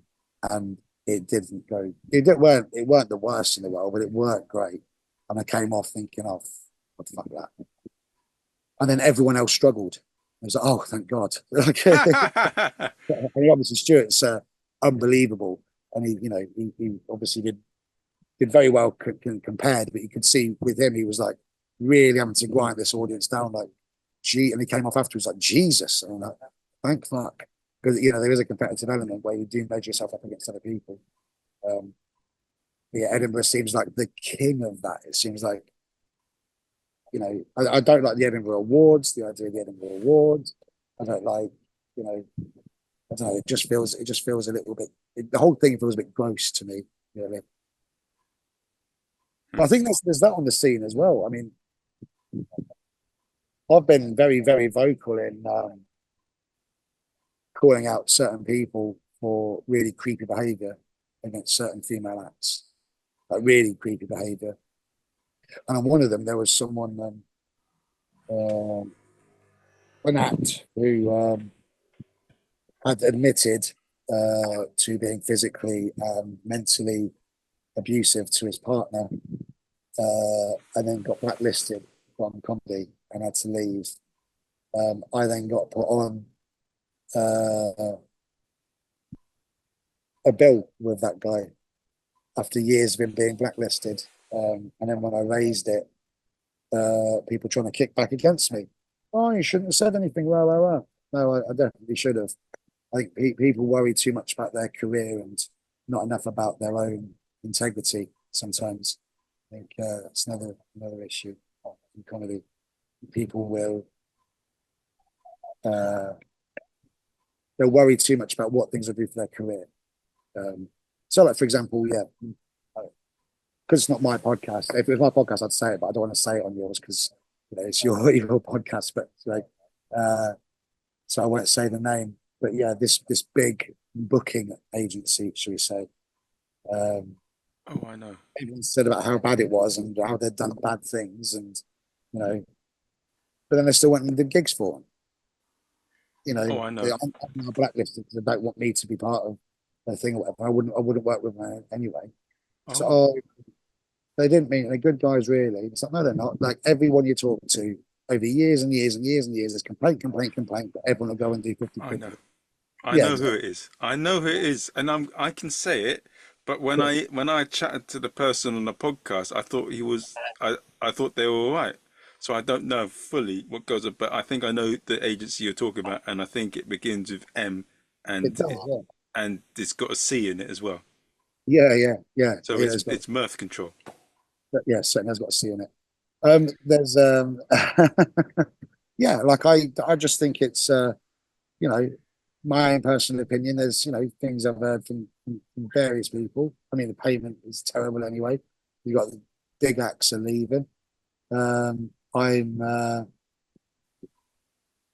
and it didn't go. It weren't the worst in the world, but it weren't great. And I came off thinking, "Oh, what the fuck that?" And then everyone else struggled. I was like, "Oh, thank God!" And obviously Stuart's unbelievable, and he obviously did very well compared, but you could see with him he was like really having to grind this audience down, like and he came off afterwards like Jesus, and I'm like, thank fuck, because there is a competitive element where you do measure yourself up against other people. Yeah, Edinburgh seems like the king of that. It seems like I don't like the Edinburgh Awards, the idea of the Edinburgh Awards. I don't like I don't know. It just feels a little bit. The whole thing feels a bit gross to me, really. But I think there's that on the scene as well. I mean, I've been very, very vocal in calling out certain people for really creepy behaviour against certain female acts, like really creepy behaviour. And on one of them, there was someone, an act who had admitted to being physically and mentally abusive to his partner, and then got blacklisted from comedy and had to leave. I then got put on a bill with that guy after years of him being blacklisted. And then when I raised it, people trying to kick back against me. Oh, you shouldn't have said anything. Well. No, I definitely should have. I think people worry too much about their career and not enough about their own integrity. Sometimes I think that's another issue in comedy. People will uh, they'll worry too much about what things will do for their career. So, like for example, yeah, because it's not my podcast. If it was my podcast, I'd say it, but I don't want to say it on yours because it's your podcast. But like, so I won't say the name. But yeah, this big booking agency, should we say? Oh, I know. Everyone said about how bad it was and how they'd done bad things, and you know, but then they still went and did gigs for them. Oh, I know. I'm now blacklisted because they don't want me to be part of their thing or whatever. I wouldn't work with them anyway. So, Oh, they didn't mean they're good guys, really. It's like, no, they're not. Like everyone you talk to over years and years and years and years, there's complaint, but everyone will go and do 50 I quid. know. I Yeah, know who exactly. it is. I know who it is, and I can say it. But when I chatted to the person on the podcast, I thought I thought they were all right. So I don't know fully what goes on, but I think I know the agency you're talking about, and I think it begins with M, It and does, yeah. it's got a C in it as well. Yeah. So It's got, it's mirth control. yeah, certainly has got a C in it. There's yeah, like I just think it's you know, my own personal opinion. There's things I've heard from various people. I mean, the payment is terrible anyway. You got the big acts are leaving. I'm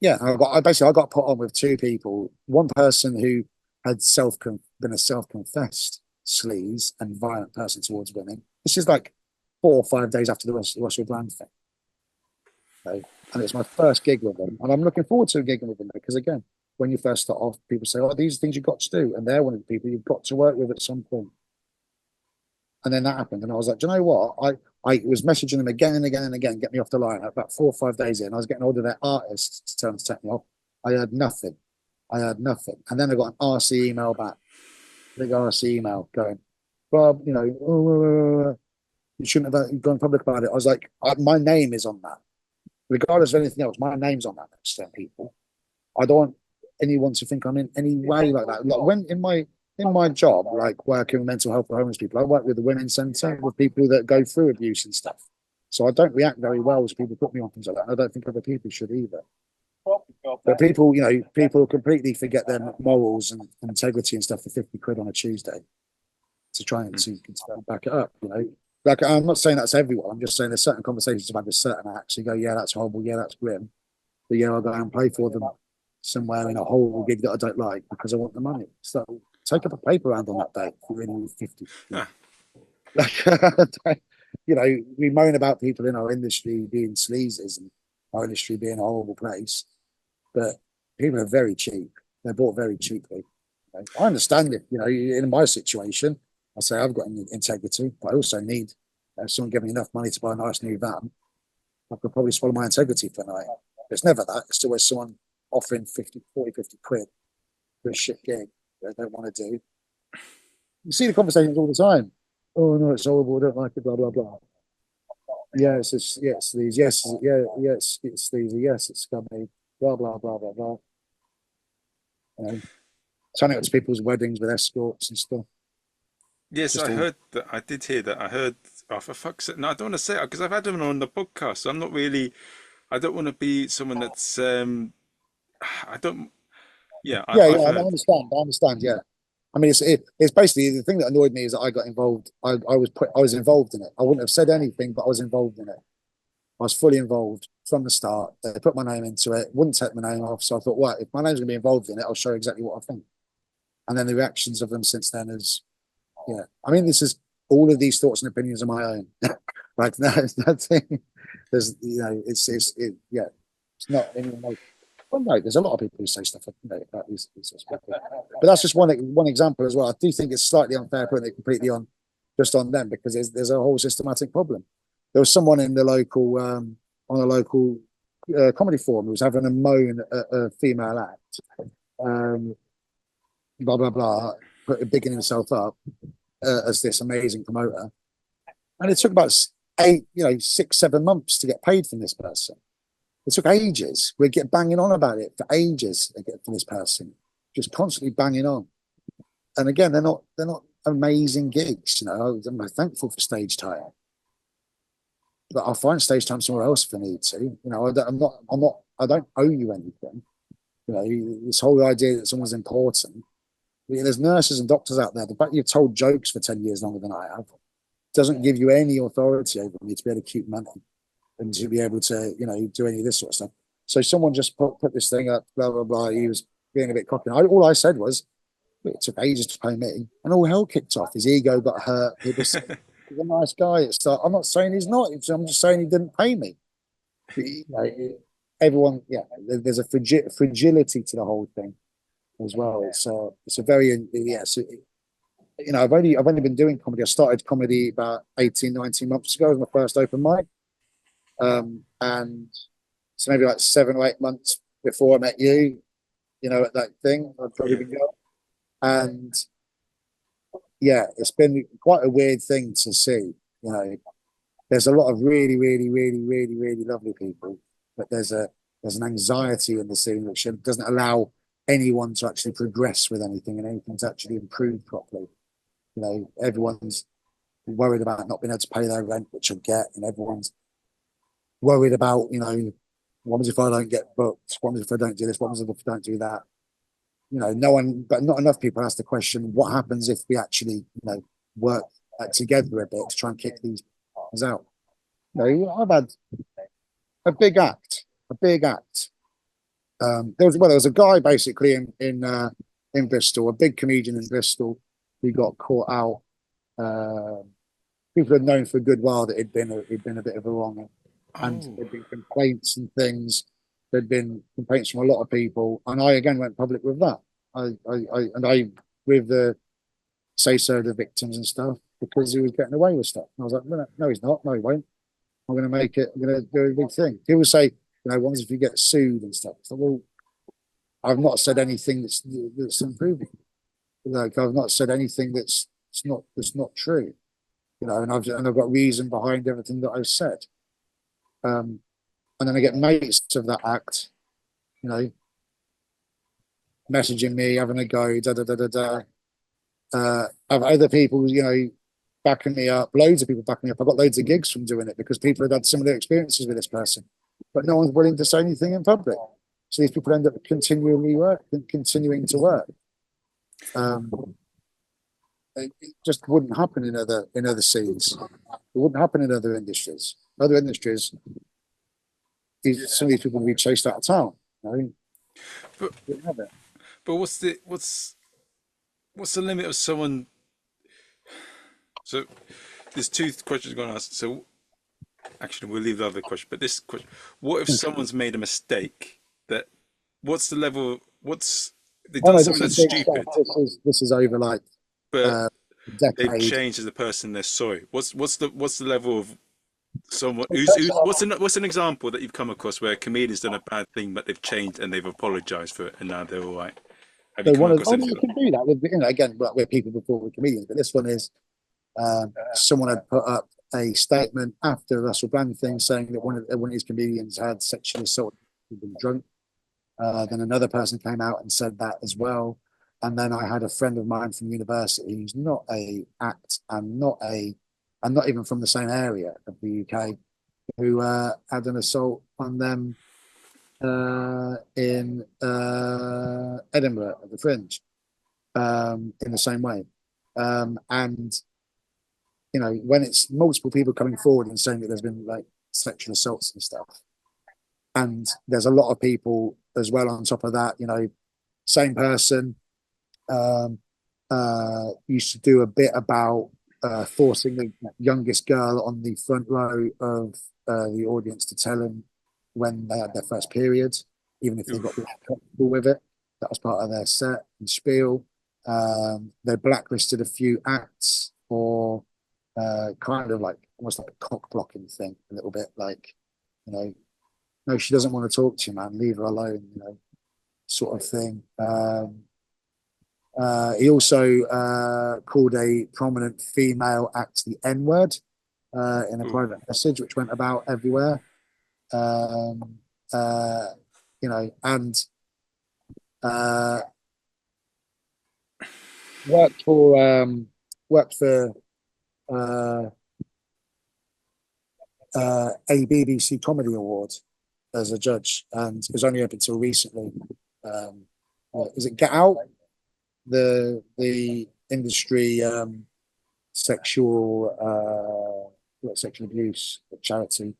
yeah, I got put on with two people. One person who had been a self-confessed sleaze and violent person towards women. This is like 4 or 5 days after the Russell Brand thing. Okay? And it's my first gig with them. And I'm looking forward to gigging with them because, again, when you first start off, people say, oh, these are things you've got to do. And they're one of the people you've got to work with at some point. And then that happened. And I was like, do you know what? I was messaging them again and again and again, get me off the line. About 4 or 5 days in, I was getting hold of their artists to tell them to take me off. I heard nothing. And then I got an RC email back, big RC email going, Bob, you shouldn't have gone public about it. I was like, my name is on that. Regardless of anything else, my name's on that next to people. I don't want anyone to think I'm in any way like that. Like when in my job, like working with mental health for homeless people, I work with the women's centre with people that go through abuse and stuff. So I don't react very well as people put me on things like that. And I don't think other people should either. But people completely forget their morals and integrity and stuff for 50 quid on a Tuesday to try and to back it up. Like I'm not saying that's everyone. I'm just saying there's certain conversations about with certain acts. You go, yeah, that's horrible. Yeah, that's grim. But yeah, I'll go and play for them somewhere in a horrible gig that I don't like because I want the money. So take up a paper round on that day if you really need 50. Ah, Like, we moan about people in our industry being sleazes and our industry being a horrible place, but people are very cheap. They're bought very cheaply. I understand it. In my situation, I say I've got integrity, but I also need someone giving me enough money to buy a nice new van. I could probably swallow my integrity for a night. It's never that. It's always someone offering 50, 40, 50 quid for a shit gig that they don't want to do. You see the conversations all the time. Oh no, it's horrible. I don't like it. Blah blah blah. Yes, these. Yes, yeah, yes, it's these. Yes, it's scummy. Blah blah blah blah blah. Turning up to people's weddings with escorts and stuff. yes, Just I all. heard that. I did hear that. I heard. Oh, for fuck's sake! No, I don't want to say it because I've had them on the podcast. So I'm not really. I don't want to be someone that's. I don't. Yeah, I've I heard. understand. I understand. Yeah. I mean, it's basically the thing that annoyed me is that I got involved. I was involved in it. I wouldn't have said anything, but I was involved in it. I was fully involved from the start. They put my name into it, wouldn't take my name off. So I thought, well, if my name's going to be involved in it, I'll show exactly what I think. And then the reactions of them since then is, yeah. I mean, this is all of these thoughts and opinions are my own. Like, no, it's nothing. There's, yeah, it's not anyone like, well, no, there's a lot of people who say stuff about these sorts of people. But that's just one example as well. I do think it's slightly unfair putting it completely on just on them because there's a whole systematic problem. There was someone in the local on a local comedy forum who was having a moan at a female act, blah blah blah, bigging himself up as this amazing promoter, and it took about 6, 7 months to get paid from this person. It took ages. We'd get banging on about it for ages for this person, just constantly banging on. And again, they're not amazing gigs. I'm thankful for stage time, but I'll find stage time somewhere else if I need to. I don't owe you anything. This whole idea that someone's important. There's nurses and doctors out there. The fact you've told jokes for 10 years longer than I have doesn't give you any authority over me to be able to keep money and to be able to, do any of this sort of stuff. So someone just put this thing up, blah, blah, blah. He was being a bit cocky. All I said was, it took ages to pay me. And all hell kicked off. His ego got hurt. People said, he's a nice guy. I'm not saying he's not. I'm just saying he didn't pay me. Everyone, there's a fragility to the whole thing as well. It's a very, I've only been doing comedy. I started comedy about 18, 19 months ago. It was my first open mic. And so maybe like 7 or 8 months before I met you, at that thing, I'd probably been going. And it's been quite a weird thing to see. There's a lot of really, really, really, really, really lovely people, but there's an anxiety in the scene which doesn't allow anyone to actually progress with anything and anything to actually improve properly. Everyone's worried about not being able to pay their rent, which I get, and everyone's worried about, what happens if I don't get booked? What happens if I don't do this? What happens if I don't do that? No one, but not enough people ask the question, what happens if we actually, work together a bit to try and kick these things out? I've had a big act. There was a guy basically in Bristol, a big comedian in Bristol, who got caught out. People had known for a good while that he'd been a bit of a wrong, and there'd been complaints and things. There'd been complaints from a lot of people, and I again went public with that. I with the say so to the victims and stuff, because he was getting away with stuff. And I was like, no, he's not. No, he won't. I'm going to make it. I'm going to do a big thing. People say, what happens if you get sued and stuff? So, well, I've not said anything that's improving. I've not said anything that's not true. And I've got reason behind everything that I've said. And then I get mates of that act, messaging me, having a go, I've other people, backing me up, loads of people backing me up. I got loads of gigs from doing it because people had similar experiences with this person, but no one's willing to say anything in public. So these people end up continuing to work. It just wouldn't happen in other scenes. It wouldn't happen in other industries. Other industries, some of these people would be chased out of town. But what's the limit of someone? So there's two questions going to ask. So actually, we'll leave the other question. But this question: what if someone's made a mistake? What's the level? They've done something that's stupid? This is over like. But they've changed as a person. They're sorry. What's the level of someone what's an example that you've come across where a comedian's done a bad thing but they've changed and they've apologized for it and now they're all right? Have you come across anything? You can do that with again with people before with comedians, but this one is someone had put up a statement after the Russell Brand thing saying that one of his comedians had sexually assaulted, he'd been drunk. Then another person came out and said that as well. And then I had a friend of mine from university who's not a act and not even from the same area of the UK, who had an assault on them in Edinburgh at the Fringe in the same way. And when it's multiple people coming forward and saying that there's been like sexual assaults and stuff, and there's a lot of people as well on top of that, same person used to do a bit about forcing the youngest girl on the front row of the audience to tell them when they had their first period, even if they got comfortable with it. That was part of their set and spiel. They blacklisted a few acts for kind of like almost like a cock blocking thing, a little bit like, no, she doesn't want to talk to you, man. Leave her alone, sort of thing. He also called a prominent female act the N-word in a Ooh. private message, which went about everywhere. Um, you know, and worked for worked for uh, a BBC Comedy Award as a judge, and it was only up until recently. Is it Get Out? The industry sexual abuse charity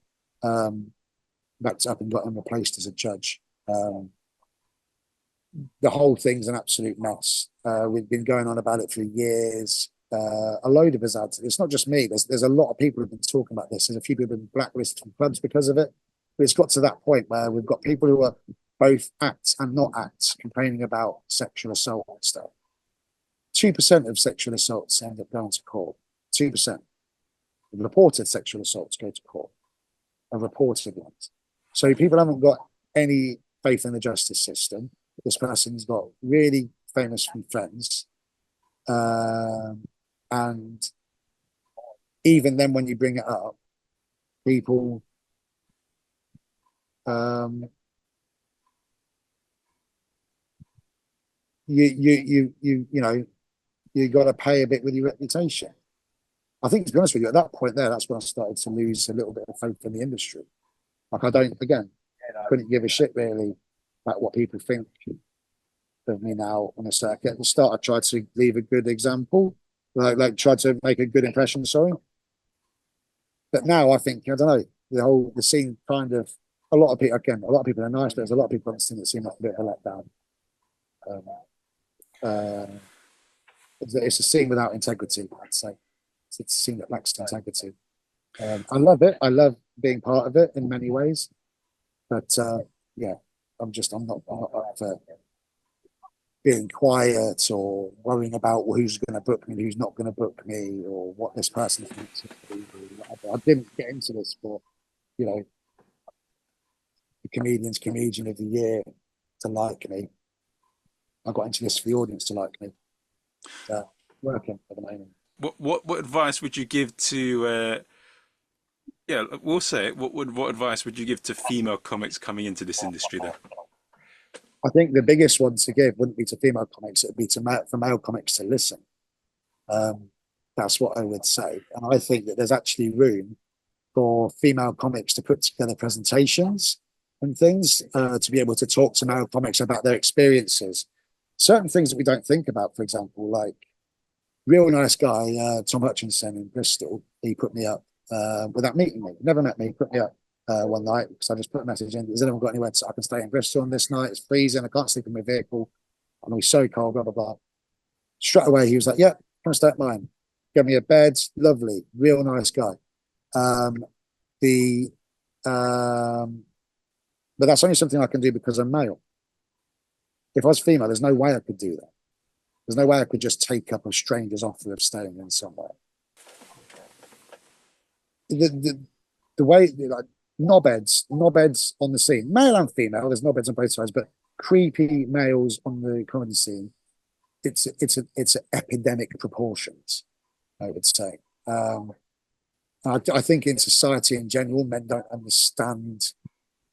backed up and got him replaced as a judge. The whole thing's an absolute mess. We've been going on about it for years. A load of us had. It's not just me. There's a lot of people who've been talking about this. There's a few people who've been blacklisted from clubs because of it. But it's got to that point where we've got people who are both acts and not acts complaining about sexual assault and stuff. 2% of sexual assaults end up going to court. 2% of reported sexual assaults go to court, and reported ones. So people haven't got any faith in the justice system. This person's got really famous friends, and even then, when you bring it up, people you know, you got to pay a bit with your reputation. I think, to be honest with you, at that point there, that's when I started to lose a little bit of faith in the industry. Like, I couldn't give a shit really about what people think of me now on the circuit. At the start, I tried to leave a good example, like tried to make a good impression, sorry. But now I think, I don't know, the scene kind of, a lot of people are nice, but there's a lot of people on the scene that seem like a bit of a letdown. It's a scene without integrity, I'd say. It's a scene that lacks integrity. I love it. I love being part of it in many ways. But yeah, I'm not up for being quiet or worrying about who's going to book me, who's not going to book me, or what this person thinks of me. I didn't get into this for, you know, the comedian of the year to like me. I got into this for the audience to like me. Working at the moment. What advice would you give to yeah, we'll say it. What advice would you give to female comics coming into this industry then? I think the biggest one to give wouldn't be to female comics, it would be for male comics to listen. That's what I would say. And I think that there's actually room for female comics to put together presentations and things to be able to talk to male comics about their experiences. Certain things that we don't think about, for example, like real nice guy, Tom Hutchinson in Bristol, he put me up without meeting me. Never met me, put me up one night because I just put a message in. Has anyone got anywhere so I can stay in Bristol on this night? It's freezing. I can't sleep in my vehicle. I'm so cold, blah, blah, blah. Straight away, he was like, yeah, come stay at mine. Gave me a bed. Lovely. Real nice guy. But that's only something I can do because I'm male. If I was female, there's no way I could do that. There's no way I could just take up a stranger's offer of staying in somewhere. The way, like, knobheads on the scene, male and female, there's knobheads on both sides, but creepy males on the comedy scene, it's epidemic proportions, I would say. I think in society in general, men don't understand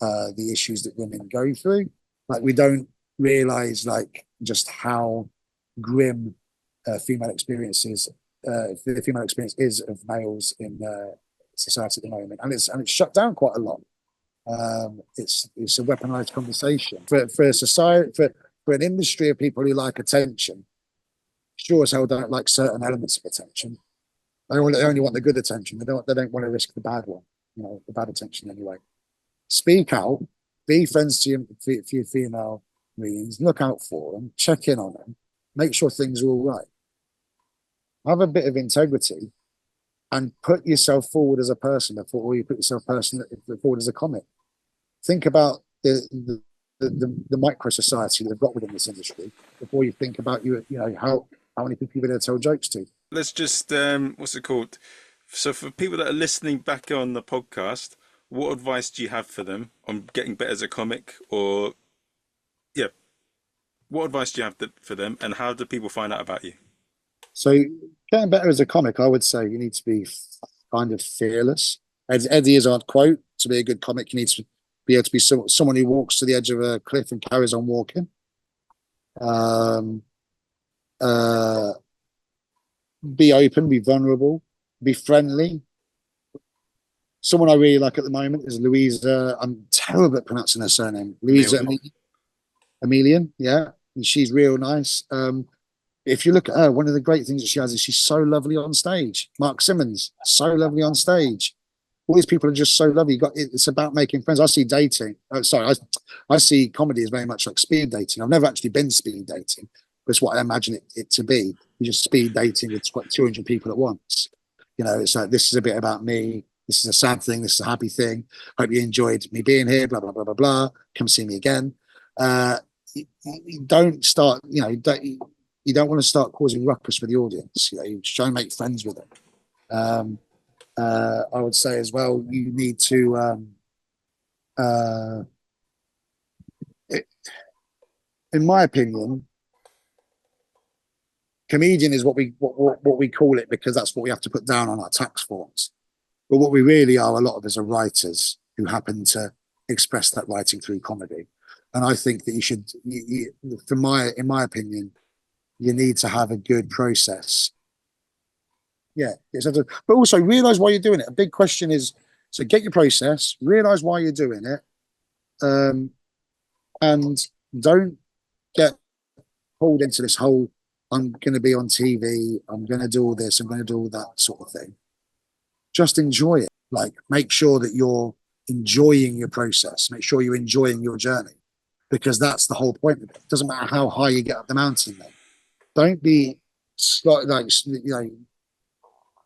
the issues that women go through. Like, we don't realize like just how grim the female experience is of males in society at the moment, and it's shut down quite a lot. It's a weaponized conversation for a society, for an industry of people who like attention. Sure as hell don't like certain elements of attention. They only want the good attention. They don't want to risk the bad one, you know, the bad attention anyway. Speak out, be friends to your female comedians, look out for them, check in on them, make sure things are all right. Have a bit of integrity and put yourself forward as a person before you put yourself forward as a comic. Think about the micro society that they've got within this industry before you think about how many people you're going to tell jokes to. Let's just what's it called? So for people that are listening back on the podcast, what advice do you have for them on getting better as a comic? Or yeah, what advice do you have for them, and how do people find out about you? So getting better as a comic, I would say you need to be kind of fearless. Eddie Izzard quote: "To be a good comic, you need to be able to be someone who walks to the edge of a cliff and carries on walking." Be open, be vulnerable, be friendly. Someone I really like at the moment is Louisa. I'm terrible at pronouncing her surname. Louisa Emilian. Yeah, and she's real nice. If you look at her, one of the great things that she has is she's so lovely on stage. Mark Simmons, so lovely on stage. All these people are just so lovely. It's about making friends. I see dating. I see comedy as very much like speed dating. I've never actually been speed dating, but it's what I imagine it to be. You just speed dating with 200 people at once. You know, it's like, this is a bit about me. This is a sad thing. This is a happy thing. Hope you enjoyed me being here. Blah blah blah blah blah. Come see me again. You don't start. You don't want to start causing ruckus with the audience. You try and make friends with them. I would say as well, you need to. In my opinion, comedian is what we call it because that's what we have to put down on our tax forms. But what we really are, a lot of us are writers who happen to express that writing through comedy. And I think that you should, in my opinion, you need to have a good process. Yeah, but also realize why you're doing it. A big question is, so get your process, realize why you're doing it, and don't get pulled into this whole, I'm going to be on TV, I'm going to do all this, I'm going to do all that sort of thing. Just enjoy it. Like, make sure that you're enjoying your process. Make sure you're enjoying your journey, because that's the whole point of it. It doesn't matter how high you get up the mountain then. Don't be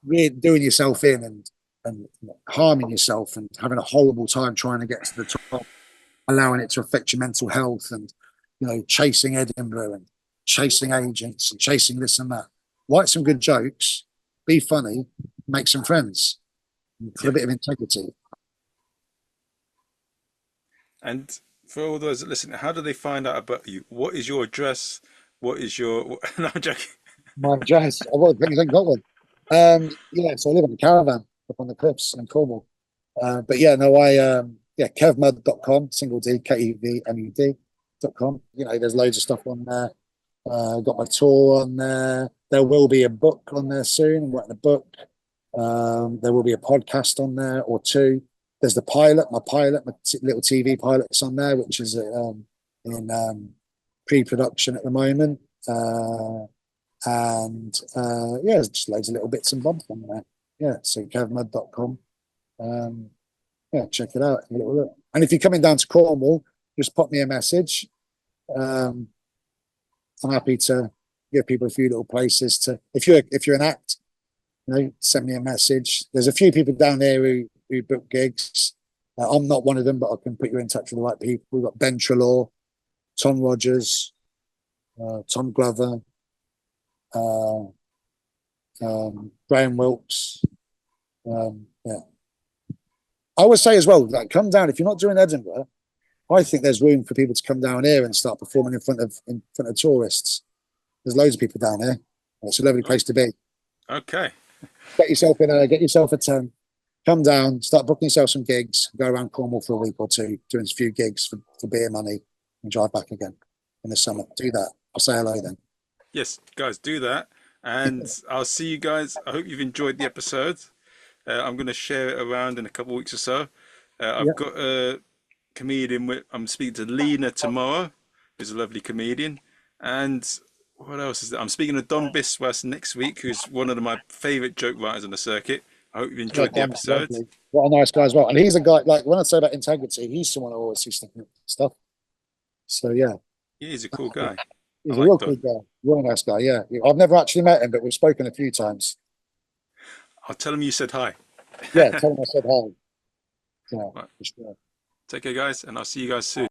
really doing yourself in and harming yourself and having a horrible time trying to get to the top, allowing it to affect your mental health, and chasing Edinburgh and chasing agents and chasing this and that. Write some good jokes, be funny, make some friends, for a bit of integrity. And for all those that listen, how do they find out about you? What is your address? What is your... No, I'm joking. My address, I got one. So I live in a caravan up on the cliffs in Cornwall. kevmud.com, single D, KEVMUD.com. There's loads of stuff on there. Got my tour on there. There will be a book on there soon. I'm writing a book. There will be a podcast on there or two. There's my little TV pilot's on there, which is in pre-production at the moment. There's just loads of little bits and bobs on there. Yeah, so kevmud.com. Check it out. Have a little look. And if you're coming down to Cornwall, just pop me a message. I'm happy to give people a few little places to. If you're an act, send me a message. There's a few people down there who book gigs. I'm not one of them, but I can put you in touch with the right people. We've got Ben Trelaw, Tom Rogers, Tom Glover, Graham Wilkes. I would say as well, like, come down. If you're not doing Edinburgh, I think there's room for people to come down here and start performing in front of tourists. There's loads of people down here. It's a lovely place to be. Okay. Get yourself a tent. Come down, start booking yourself some gigs, go around Cornwall for a week or two, doing a few gigs for beer money, and drive back again in the summer. Do that. I'll say hello then. Yes, guys, do that. And I'll see you guys. I hope you've enjoyed the episode. I'm going to share it around in a couple of weeks or so. I've got a comedian. I'm speaking to Lena tomorrow, who's a lovely comedian. And what else is there? I'm speaking to Don Biswas next week, who's one of my favourite joke writers on the circuit. I hope you've enjoyed the episode. What a nice guy as well. And he's a guy, like, when I say about integrity, he's someone I always see sticking up stuff. So, yeah. He's a cool guy. He's a real cool guy. Real nice guy, yeah. I've never actually met him, but we've spoken a few times. I'll tell him you said hi. Yeah, tell him I said hi. Yeah, right. For sure. Take care, guys, and I'll see you guys soon.